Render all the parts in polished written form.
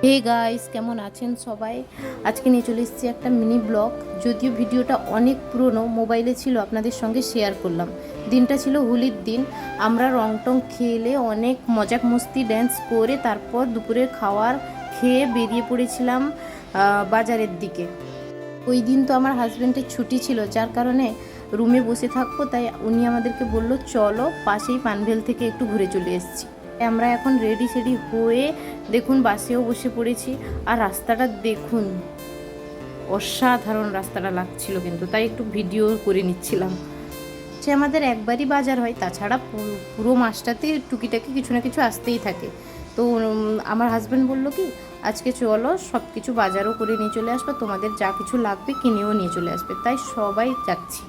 Hey guys, কেমন আছেন সবাই? আজকে নিয়ে চলে এসেছি একটা মিনি ব্লগ। যদিও ভিডিওটা অনেক পুরনো, মোবাইলে ছিল, আপনাদের সঙ্গে শেয়ার করলাম। দিনটা ছিল হোলির দিন। আমরা রং টং খেলে অনেক মজাক মস্তি ড্যান্স করে তারপর দুপুরের খাবার খেয়ে বেরিয়ে পড়েছিলাম বাজারের দিকে। ওই দিন তো আমার হাজব্যান্ডের ছুটি ছিল, যার কারণে রুমে বসে থাকবো, তাই উনি আমাদেরকে বললো চলো পাশেই পানভেল থেকে একটু ঘুরে চলে এসেছি। আমরা এখন রেডি সেডি হয়ে দেখুন বাসেও বসে পড়েছি। আর রাস্তাটা দেখুন, অসাধারণ রাস্তাটা লাগছিল, কিন্তু তাই একটু ভিডিও করে নিচ্ছিলাম। সে আমাদের একবারই বাজার হয়, তাছাড়া পুরো মাসটাতে টুকিটাকি কিছু না কিছু আসতেই থাকে। তো আমার হাজব্যান্ড বললো কি আজকে চলো সব কিছু বাজারও করে নিয়ে চলে আসবে, তোমাদের যা কিছু লাগবে কিনেও নিয়ে চলে আসবে। তাই সবাই যাচ্ছি।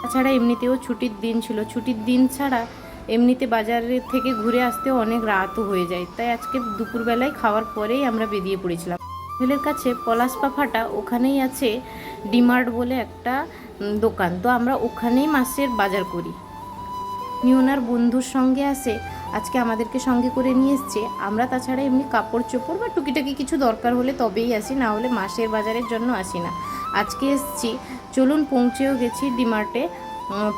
তাছাড়া এমনিতেও ছুটির দিন ছিল, ছুটির দিন ছাড়া এমনিতে বাজারের থেকে ঘুরে আসতে অনেক রাতও হয়ে যায়। তাই আজকে দুপুরবেলায় খাওয়ার পরেই আমরা বেরিয়ে পড়েছিলাম। হোটেলের কাছে পলাশপা ফাটা, ওখানেই আছে ডিমার্ট বলে একটা দোকান। তো আমরা ওখানেই মাসের বাজার করি। ওনার বন্ধুর সঙ্গে আসে, আজকে আমাদেরকে সঙ্গে করে নিয়ে এসছে। আমরা তাছাড়া এমনি কাপড় চোপড় বা টুকিটাকি কিছু দরকার হলে তবেই আসি, না হলে মাসের বাজারের জন্য আসি না। আজকে এসছি, চলুন পৌঁছেও গেছি ডিমার্টে।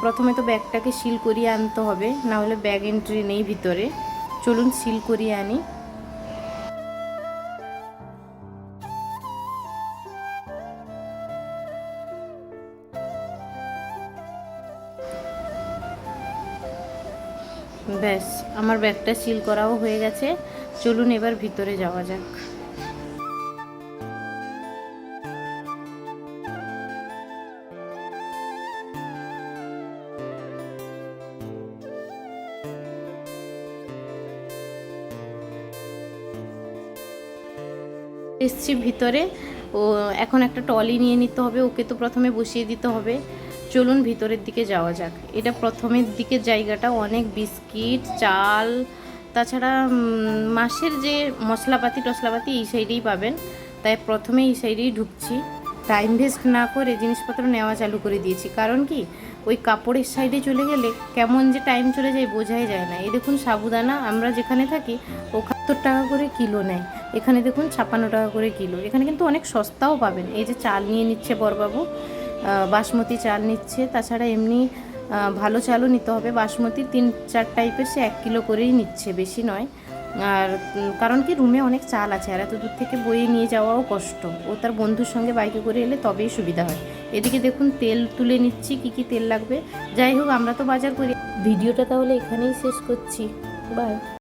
প্রথমে তো ব্যাগটাকে সিল করিয়ে আনতে হবে, না হলে ব্যাগ এন্ট্রি নেই ভিতরে। চলুন সিল করিয়ে আনি। ব্যাস, আমার ব্যাগটা সিল করাও হয়ে গেছে। চলুন এবার ভিতরে যাওয়া যাক। এসছি ভিতরে। ও এখন একটা ট্রলি নিয়ে নিতে হবে, ওকে তো প্রথমে বসিয়ে দিতে হবে। চলুন ভিতরের দিকে যাওয়া যাক। এটা প্রথমের দিকে জায়গাটা অনেক বিস্কিট, চাল, তাছাড়া মাসের যে মশলাপাতি টশলাপাতি এই সাইডেই পাবেন। তাই প্রথমে এই সাইডেই ঢুকছি। টাইম ওয়েস্ট না করে জিনিসপত্র নেওয়া চালু করে দিয়েছি, কারণ কি ওই কাপড়ের সাইডে চলে গেলে কেমন যে টাইম চলে যায় বোঝাই যায় না। এই দেখুন সাবুদানা, আমরা যেখানে থাকি ও ৭০ টাকা করে কিলো নেয়, এখানে দেখুন ৫৬ টাকা করে কিলো। এখানে কিন্তু অনেক সস্তাও পাবেন। এই যে চাল নিয়ে নিচ্ছে বড়বাবু, বাসমতি চাল নিচ্ছে। তাছাড়া এমনি ভালো চালও নিতে হবে, বাসমতি ৩-৪ টাইপের, সে ১ কিলো করেই নিচ্ছে, বেশি নয়। আর কারণ কি রুমে অনেক চাল আছে, আর এত দূর থেকে বয়ে নিয়ে যাওয়াও কষ্ট। ও তার বন্ধুর সঙ্গে বাইকে করে এলে তবেই সুবিধা হয়। এদিকে দেখুন তেল তুলে নিচ্ছি, কি কি তেল লাগবে। যাই হোক, আমরা তো বাজার করি। ভিডিওটা তাহলে এখানেই শেষ করছি। বাই।